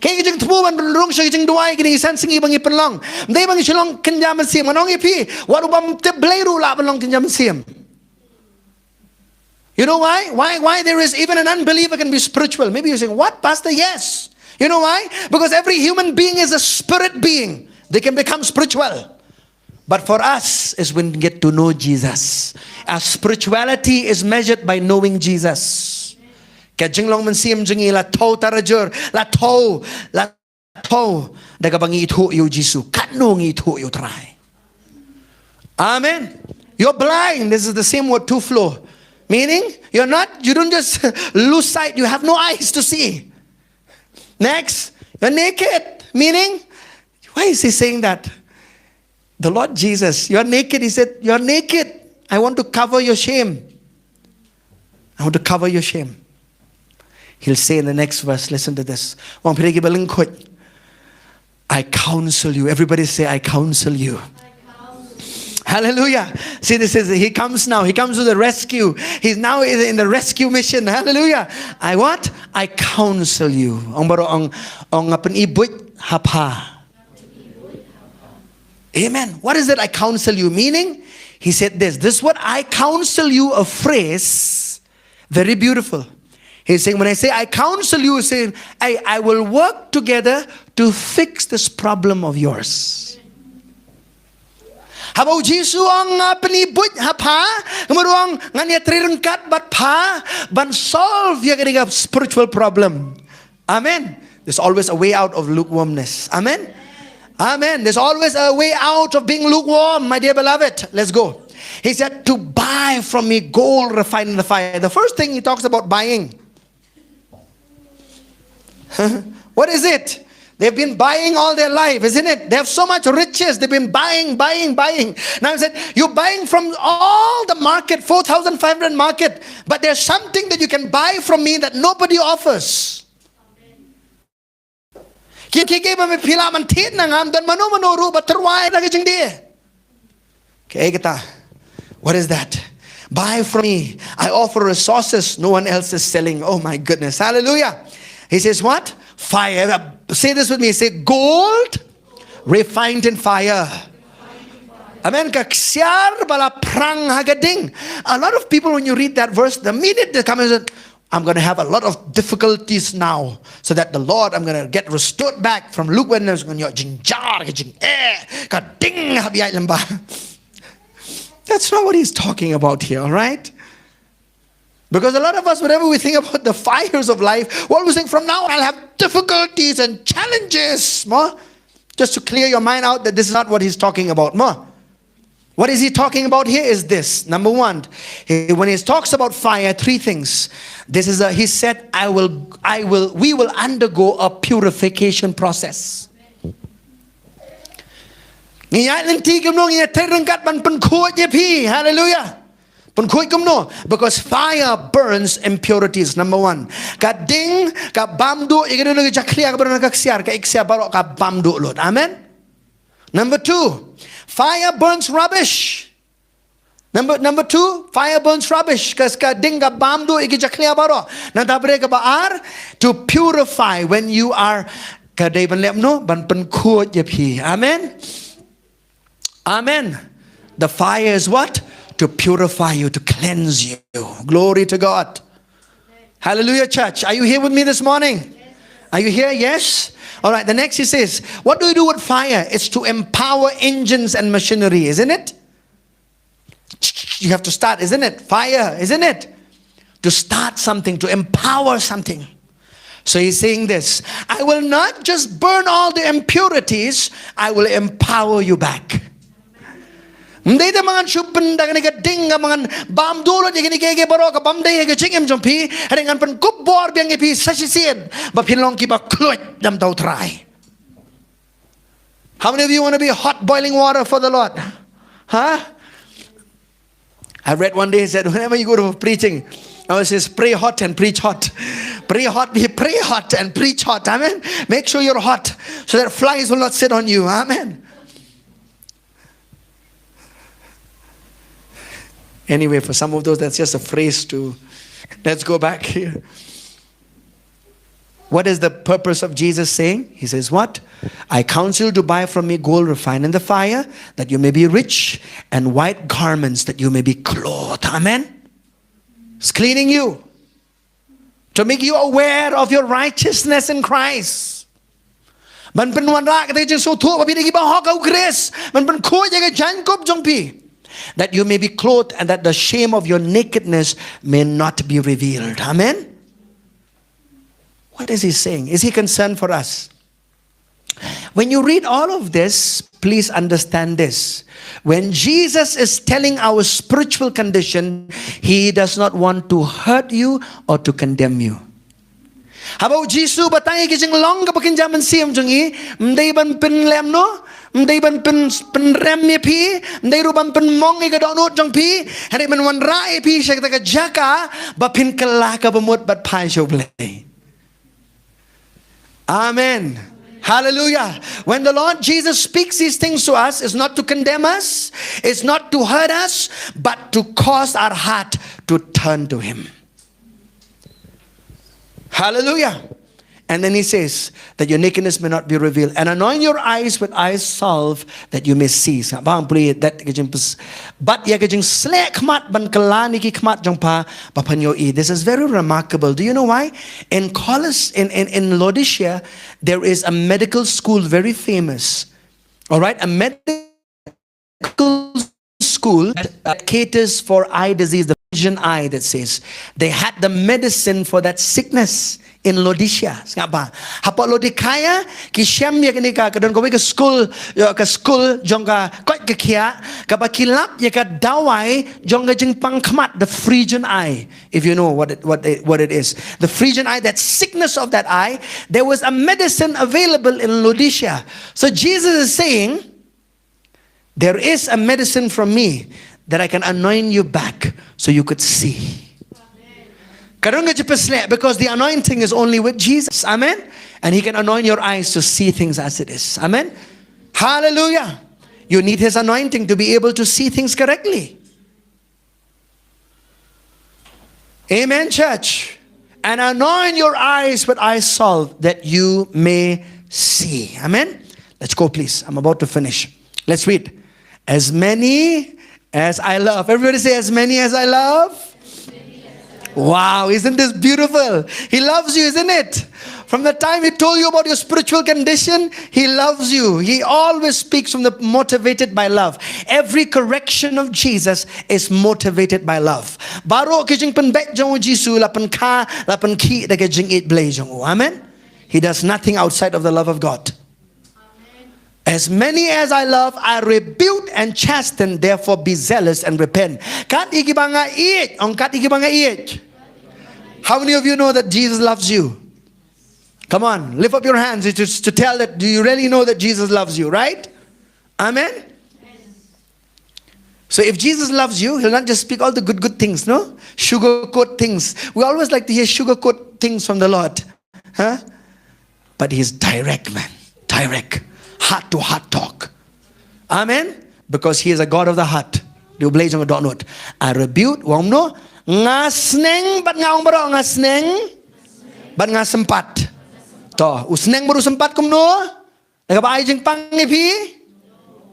Kaya kijing tubuan rung siya kijing duway kini isan singi bang ipanlong. Hindi bang isilong kinjaman siyam. Anong ipi? Waru bang teblayru laban long kinjaman siyam. You know why? Why there is even an unbeliever can be spiritual. Maybe you're saying, what, Pastor? Yes. You know why? Because every human being is a spirit being. They can become spiritual. But for us is when we get to know Jesus. Our spirituality is measured by knowing Jesus. Kaya jing long man siyam jingi la to tarajur la to daga bang itu yu Jisu kanong itu yu try. Amen. You're blind. This is the same word, to flow. Meaning you don't just lose sight. You have no eyes to see. Next, you're naked. Meaning, why is He saying that? The Lord Jesus, you're naked. He said, you're naked. I want to cover your shame. I want to cover your shame. He'll say in the next verse, listen to this. I counsel you. Everybody say, I counsel you. Hallelujah. See, this is, He comes now. He comes to the rescue. He's now in the rescue mission. Hallelujah. I what? I counsel you. Amen. What is it, I counsel you? Meaning, He said this. This what I counsel you, a phrase, very beautiful. He's saying, when I say I counsel you, he's saying, I will work together to fix this problem of yours. Habau Jisu ang penibut hapa, kemudian nganya trirengkat bat pa, ban solve your spiritual problem. Amen. There's always a way out of lukewarmness. Amen. Amen. There's always a way out of being lukewarm, my dear beloved. Let's go. He said to buy from me gold refined in the fire. The first thing He talks about buying. What is it? They've been buying all their life, isn't it? They have so much riches. They've been buying. Now I said, you're buying from all the market, 4,500 market. But there's something that you can buy from me that nobody offers. What is that? Buy from me. I offer resources no one else is selling. Oh my goodness. Hallelujah. He says what? Fire. Say this with me. Say gold refined in fire. Amen. A lot of people, when you read that verse, the minute they come and say, I'm going to have a lot of difficulties now, so that the Lord, I'm going to get restored back from lukewarmness. That's not what He's talking about here, all right? Because a lot of us, whenever we think about the fires of life, what we think, from now I'll have difficulties and challenges. More, just to clear your mind out that this is not what He's talking about. More. What is he talking about here is this. Number one, when he talks about fire, three things. He said, we will undergo a purification process. Hallelujah. Because fire burns impurities. Number one. Amen. Number two, fire burns rubbish. Number two, fire burns rubbish. To purify when you are. Amen. Amen. The fire is what? To purify you, to cleanse you. Glory to God. Hallelujah, church. Are you here with me this morning? Are you here? Yes? All right, the next he says, what do we do with fire? It's to empower engines and machinery, isn't it? You have to start, isn't it? Fire, isn't it? To start something, to empower something. So he's saying this, I will not just burn all the impurities, I will empower you back. Hindi da mangan shupen da kani ding mangan bam dulo di kani kege baro ka bam day ke chingem jompi hadengan pen kup bor biang epi sasisien ba pinlong ki ba kluit dam tau try. How many of you want to be hot boiling water for the Lord? Huh? I read one day, he said, whenever you go to preaching, I always says, pray hot and preach hot. Pray hot and preach hot. Amen. Make sure you're hot so that flies will not sit on you. Amen. Anyway, for some of those, that's just a phrase to, let's go back here. What is the purpose of Jesus saying? He says, what? I counsel you to buy from me gold refined in the fire, that you may be rich, and white garments, that you may be clothed. Amen? It's cleaning you, to make you aware of your righteousness in Christ. Man pen wan ra kate jeng so thu ba bi gi ba ho ka grace. Man pen kho je ga jan kop jong pi. That you may be clothed, and that the shame of your nakedness may not be revealed. Amen? What is he saying? Is he concerned for us? When you read all of this, please understand this. When Jesus is telling our spiritual condition, he does not want to hurt you or to condemn you. Habau Jisu batang ikijing long kapakin jaman siyam jungi, mday ban pin lem no, mday ban pin rem ye pi, mday ruban pin mong ikadok no jong pi, hari man wan ra ye pi shak taka jaka, ba pin kalaka bamut bat pai show play. Amen. Hallelujah. When the Lord Jesus speaks these things to us, it's not to condemn us, it's not to hurt us, but to cause our heart to turn to Him. Hallelujah. And then he says that your nakedness may not be revealed, and anoint your eyes with eye salve that you may see. But this is very remarkable. Do you know why? In Laodicea, there is a medical school very famous. All right, a medical school that caters for eye disease, the vision eye, that says they had the medicine for that sickness in Laodicea. Hapo Laodicea ki shem ya kini ka kadon ko ke school jonga kot ke kia ka ba kilap ya ka dawai jonga jing pang khamat, the Phrygian eye, if you know what it is, the Phrygian eye, that sickness of that eye. There was a medicine available in Laodicea. So Jesus is saying, there is a medicine from me that I can anoint you back so you could see. Because the anointing is only with Jesus. Amen. And He can anoint your eyes to see things as it is. Amen. Hallelujah. You need His anointing to be able to see things correctly. Amen, church. And anoint your eyes with eye salve that you may see. Amen. Let's go, please. I'm about to finish. Let's read. As many as I love. Everybody say, as many as I love. Wow, isn't this beautiful? He loves you, isn't it? From the time He told you about your spiritual condition, He loves you. He always speaks from the motivated by love. Every correction of Jesus is motivated by love. Baro kijing pen bek jong Jisu lapan ka lapan ki deke jing it blay jong. Amen. He does nothing outside of the love of God. As many as I love, I rebuke and chasten, therefore be zealous and repent. Kat iki banga iit, ong kat iki banga iit. How many of you know that Jesus loves you? Come on, lift up your hands to tell that, do you really know that Jesus loves you, right? Amen? So if Jesus loves you, he'll not just speak all the good things, no? Sugarcoat things. We always like to hear sugarcoat things from the Lord. Huh? But he's direct, man. Direct. Heart to heart talk. Amen? Because he is a God of the heart. Do blaze on a dot note. I rebuke, wong no? Nga sneng, but nga bro, nga sneng, but nga sempat. To, usneng baru sempat kum no? Nagabay jeng pangipi?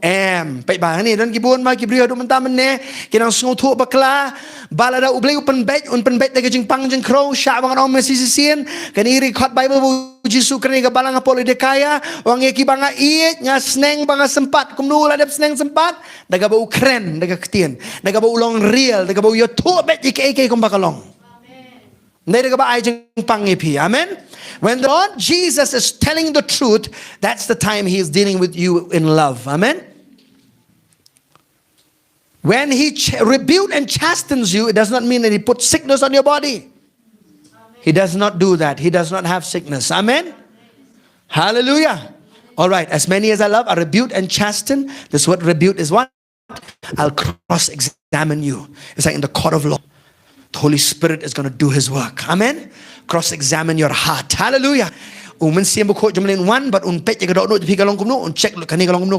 Baik bah ni dan kibun ma kibriyo do mentamen ne kinang sungu thu bakla balada ublay upen bet de jing pang jing crow sha bang om sisien kan iri khot bible bu jisu kani ga balang apol de kaya wang eki banga iet nya sneng banga sempat kum nu ladap sneng sempat daga bau kren daga ketien daga bau long real daga bau yo thu bet ik kum bakalong ne daga ba ai jing pang ipi. Amen. When the Lord Jesus is telling the truth, that's the time he is dealing with you in love. Amen. When he rebukes and chastens you, it does not mean that he puts sickness on your body. He does not do that. He does not have sickness. Amen. Hallelujah. All right. As many as I love, I rebuke and chasten. This word rebuke is what? I'll cross-examine you. It's like in the court of law. The Holy Spirit is going to do his work. Amen. Cross-examine your heart. Hallelujah. Umen siam buko jumlin one, but pet jaga dok no pi kalong kum no check kani kalong kum no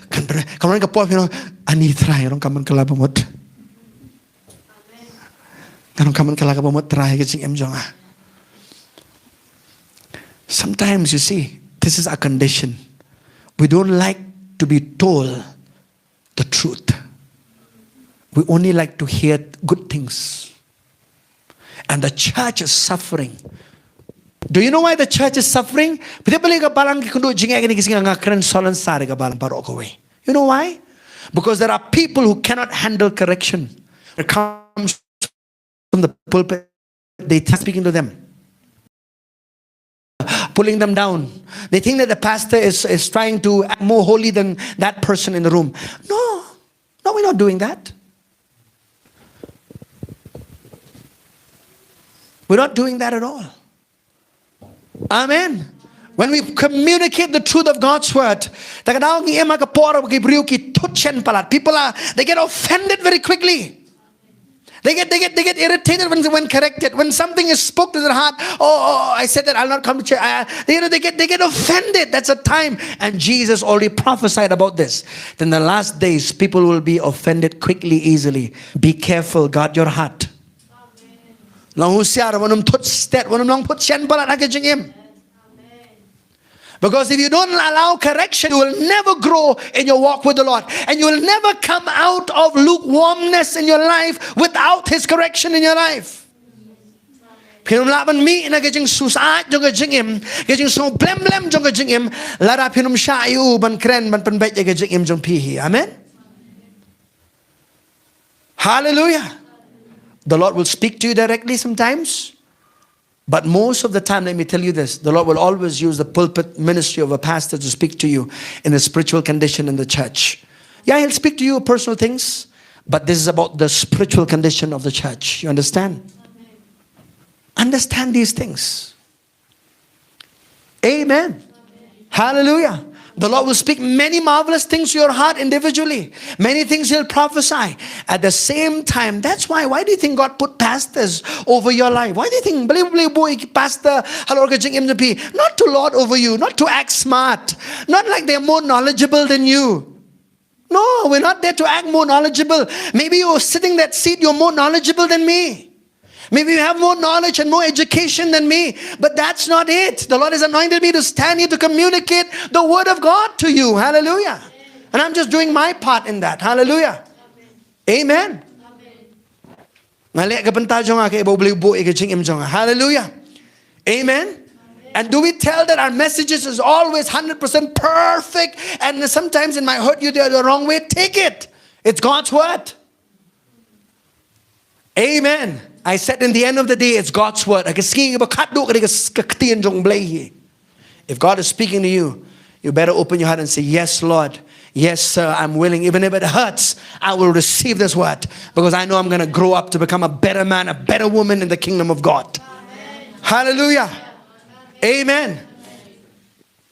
kan kaman ka po pino ani try rong kaman kala pamot. Kan kaman kala ka pamot try ke sing em jonga. Sometimes you see, this is our condition. We don't like to be told the truth. We only like to hear good things. And the church is suffering. Do you know why the church is suffering? You know why? Because there are people who cannot handle correction. It comes from the pulpit. They are speaking to them, pulling them down. They think that the pastor is trying to act more holy than that person in the room. No, we're not doing that. We're not doing that at all. Amen. When we communicate the truth of God's word, people they get offended very quickly. They get irritated when corrected. When something is spoke to their heart, I said that I'll not come to church. They get offended. That's a time. And Jesus already prophesied about this. Then the last days, people will be offended quickly, easily. Be careful, guard your heart. Because if you don't allow correction, you will never grow in your walk with the Lord. And you will never come out of lukewarmness in your life without his correction in your life. Amen. Hallelujah. The Lord will speak to you directly sometimes. But most of the time, let me tell you this, the Lord will always use the pulpit ministry of a pastor to speak to you in a spiritual condition in the church. Yeah, he'll speak to you personal things, but this is about the spiritual condition of the church. You understand? Amen. Understand these things. Amen. Amen. Hallelujah. The Lord will speak many marvelous things to your heart individually. Many things he'll prophesy. At the same time, that's why do you think God put pastors over your life? Why do you think pastor not to lord over you, not to act smart, not like they're more knowledgeable than you. No, we're not there to act more knowledgeable. Maybe you're sitting that seat, you're more knowledgeable than me. Maybe you have more knowledge and more education than me, but that's not it. The Lord has anointed me to stand here to communicate the word of God to you. Hallelujah. And I'm just doing my part in that. Hallelujah. Amen. Hallelujah. Amen. And do we tell that our messages is always 100% perfect and sometimes it might hurt you the wrong way? Take it. It's God's word. Amen. I said in the end of the day, it's God's word. If God is speaking to you, you better open your heart and say, yes, Lord. Yes, sir, I'm willing. Even if it hurts, I will receive this word. Because I know I'm going to grow up to become a better man, a better woman in the kingdom of God. Amen. Hallelujah. Amen.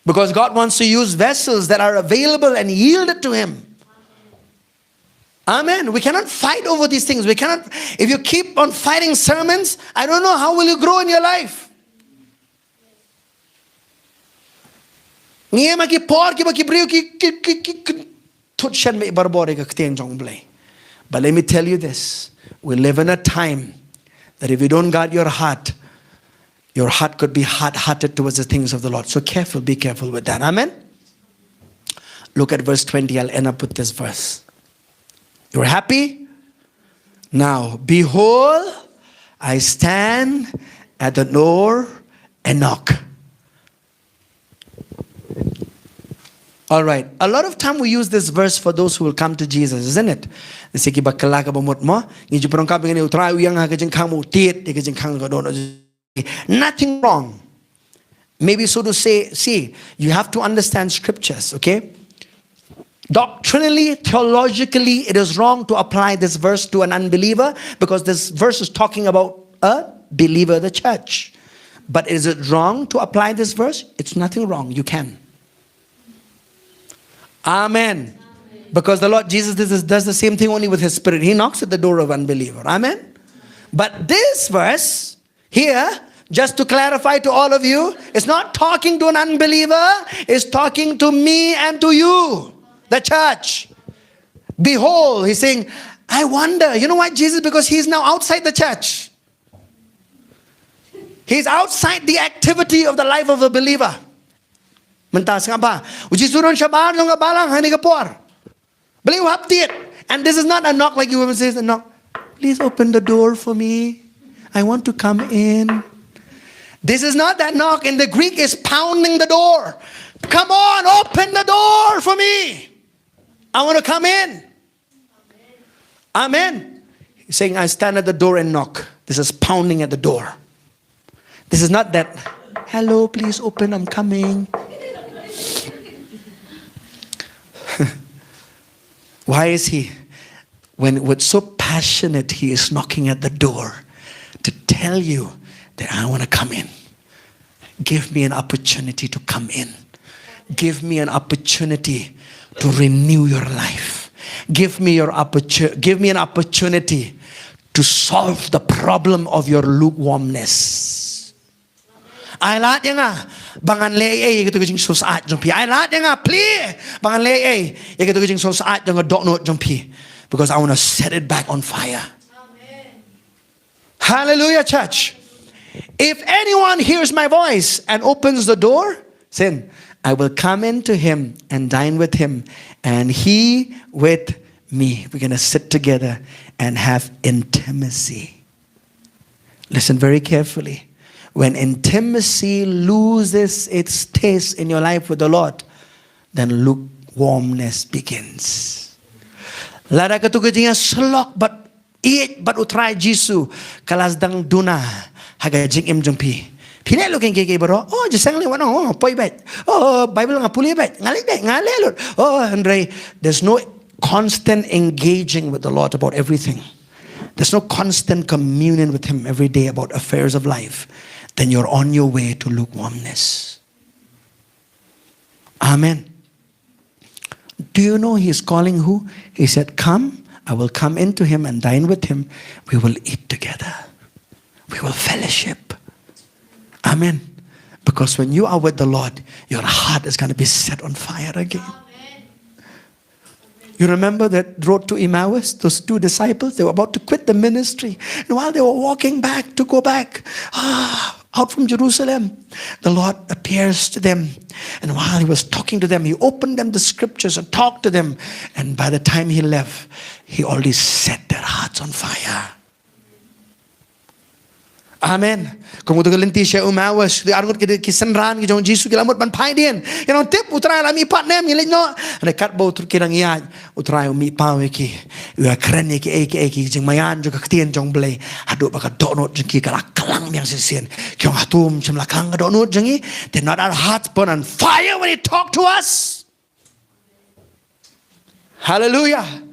Because God wants to use vessels that are available and yielded to Him. Amen. We cannot fight over these things. We cannot, if you keep on fighting sermons, I don't know how will you grow in your life. But let me tell you this. We live in a time that if you don't guard your heart could be hard-hearted towards the things of the Lord. So careful, be careful with that. Amen. Look at verse 20. I'll end up with this verse. You're happy? Now, behold, I stand at the door and knock. All right. A lot of time we use this verse for those who will come to Jesus, isn't it? Nothing wrong. Maybe so to say, see, you have to understand scriptures, okay? Doctrinally, theologically, it is wrong to apply this verse to an unbeliever because this verse is talking about a believer, the church. But is it wrong to apply this verse? It's nothing wrong. You can. Amen. Because the Lord Jesus does the same thing only with His Spirit. He knocks at the door of unbeliever. Amen. But this verse here, just to clarify to all of you, it's not talking to an unbeliever. It's talking to me and to you, the church. Behold, He's saying, I wonder. You know why, Jesus? Because He's now outside the church. He's outside the activity of the life of a believer. And this is not a knock like you would say, a knock. Please open the door for me. I want to come in. This is not that knock. In the Greek, is pounding the door. Come on, open the door for me. I want to come in. Amen. He's saying, I stand at the door and knock. This is pounding at the door. This is not that, hello, please open, I'm coming. Why is He? When with so passionate, He is knocking at the door to tell you that I want to come in. Give me an opportunity to come in. Give me an opportunity to renew your life. Give me an opportunity to solve the problem of your lukewarmness. Ai lat yang bangan lei gitu kejing so saat jompi. Ai lat yang pli bangan lei gitu kejing so saat yang dok not jompi. Because I want to set it back on fire. Amen. Hallelujah, church. If anyone hears my voice and opens the door, then I will come into him and dine with him, and he with me. We're going to sit together and have intimacy. Listen very carefully. When intimacy loses its taste in your life with the Lord, then lukewarmness begins. Lara katugajinya selok but iit but utrai Jisu kalas dang duna hagajing im jumpi. Pile looking kiki bro. Oh, just sang liwan oh poi bet. Oh, Bible nga puli bet. Ngale lord. Oh, Andre, there's no constant engaging with the Lord about everything. There's no constant communion with Him every day about affairs of life. Then you're on your way to lukewarmness. Amen. Do you know He's calling who? He said, come, I will come into him and dine with him. We will eat together. We will fellowship. Amen. Because when you are with the Lord, your heart is going to be set on fire again. You remember that road to Emmaus, those two disciples, they were about to quit the ministry. And while they were walking back to go back, out from Jerusalem, the Lord appears to them. And while He was talking to them, He opened them the scriptures and talked to them. And by the time He left, He already set their hearts on fire. Amen. Kung uto galinti siya umawas, di arngot kita kisanran ki jong Jesus kilamot ban pai dien. Yang tip utrai la mi partner mi lenyo. Ane kat bo tur kirang iya utrai mi pawe ki. Ua keren ki eki jeng mayan jo kaktian jong blay. Adu baka donot jeng ki kalak kalang yang sisien. Kyong hatum cem lakang donot jengi. Then not our hearts burn on fire when he talk to us. Hallelujah.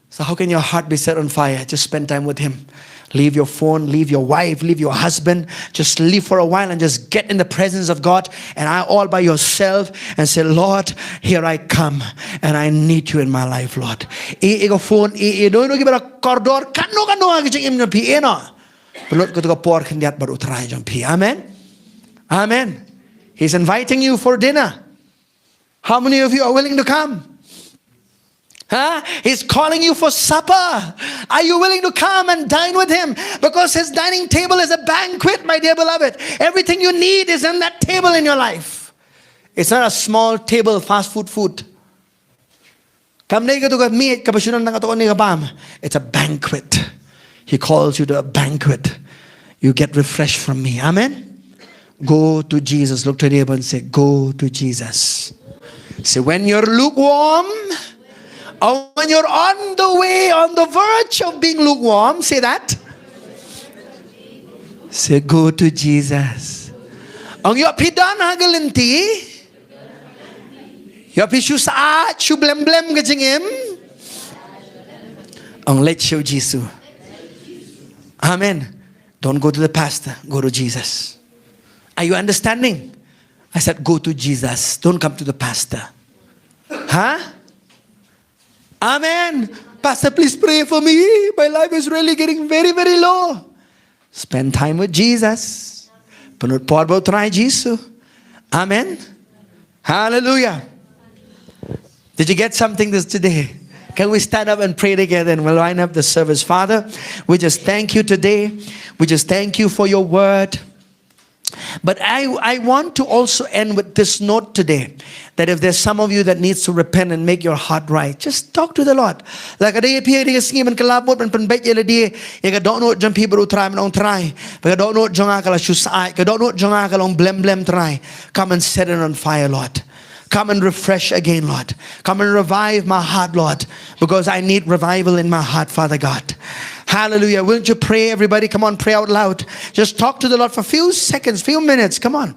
So how can your heart be set on fire? Just spend time with him. Leave your phone, leave your wife, leave your husband. Just leave for a while and just get in the presence of God and all by yourself and say, Lord, here I come and I need you in my life, Lord. Ego phone, don't give it a corridor. Kano agajing im na pi no. Lord ko to por kandiat baru try jong pi. Amen. Amen. He's inviting you for dinner. How many of you are willing to come? Huh? He's calling you for supper. Are you willing to come and dine with him? Because his dining table is a banquet, my dear beloved. Everything you need is on that table in your life. It's not a small table, fast food. It's a banquet. He calls you to a banquet. You get refreshed from me. Amen? Go to Jesus. Look to your neighbor and say, go to Jesus. Say, when you're lukewarm, or when you're on the way, on the verge of being lukewarm, say that. Say, go to Jesus. Ang yo pidan hagalinti. Yo pishu saat, shu blem gajingim. Ang let show Jesus. Amen. Don't go to the pastor, go to Jesus. Are you understanding? I said, go to Jesus. Don't come to the pastor. Huh? Amen. Pastor, please pray for me. My life is really getting very, very low. Spend time with Jesus. Penut porbo try Jesus. Amen. Hallelujah. Did you get something this today? Can we stand up and pray together and we'll line up the service? Father, we just thank you today. We just thank you for your word. But I want to also end with this note today, that if there's some of you that needs to repent and make your heart right, just talk to the Lord. Like a day appear to see man kalabot and pen bet yeladi, you don't know jump people who try and don't try. But I don't know jongakala shusai, I don't know jongakalong blem try. Come and set it on fire, Lord. Come and refresh again, Lord. Come and revive my heart, Lord, because I need revival in my heart, Father God. Hallelujah. Won't you pray, everybody? Come on, pray out loud. Just talk to the Lord for a few seconds, few minutes. Come on.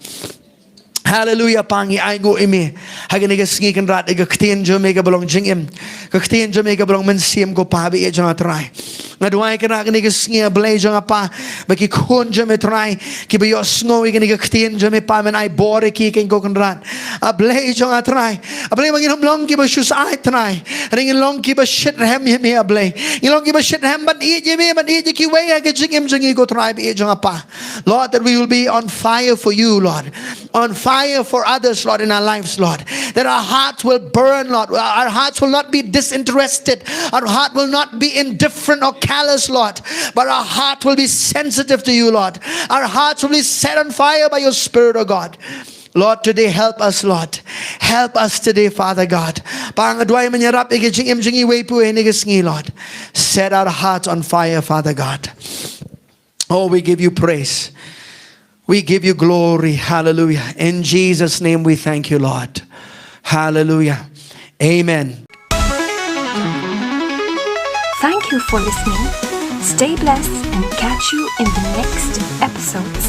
Hallelujah, pangi ay go imi. Hagin iga singi kan rat iga ktiin jo mega belong jingim. Ktiin jo mega belong mensiam go pabi e jong atray. Ngaduay kan hagin iga singi ablay jong apa. Baki kun jo me try. Kiba yo sngo iga iga ktiin jo me pa men ay bore ki ken go kan rat. Ablay jong atray. Ablay mangin long kiba shus ay try. Ringin long kiba shit hem me ablay. Ilong kiba shit hem but eat ye but eat ki way aga jingim jingi go try be jong apa. Lord, that we will be on fire for you, Lord. On fire for others, Lord, in our lives, Lord. That our hearts will burn, Lord. Our hearts will not be disinterested. Our heart will not be indifferent or callous, Lord. But our heart will be sensitive to you, Lord. Our hearts will be set on fire by your Spirit, oh God. Lord, today help us, Lord. Help us today, Father God. Lord. Set our hearts on fire, Father God. Oh, we give you praise. We give you glory. Hallelujah. In Jesus' name we thank you, Lord. Hallelujah. Amen. Thank you for listening. Stay blessed and catch you in the next episode.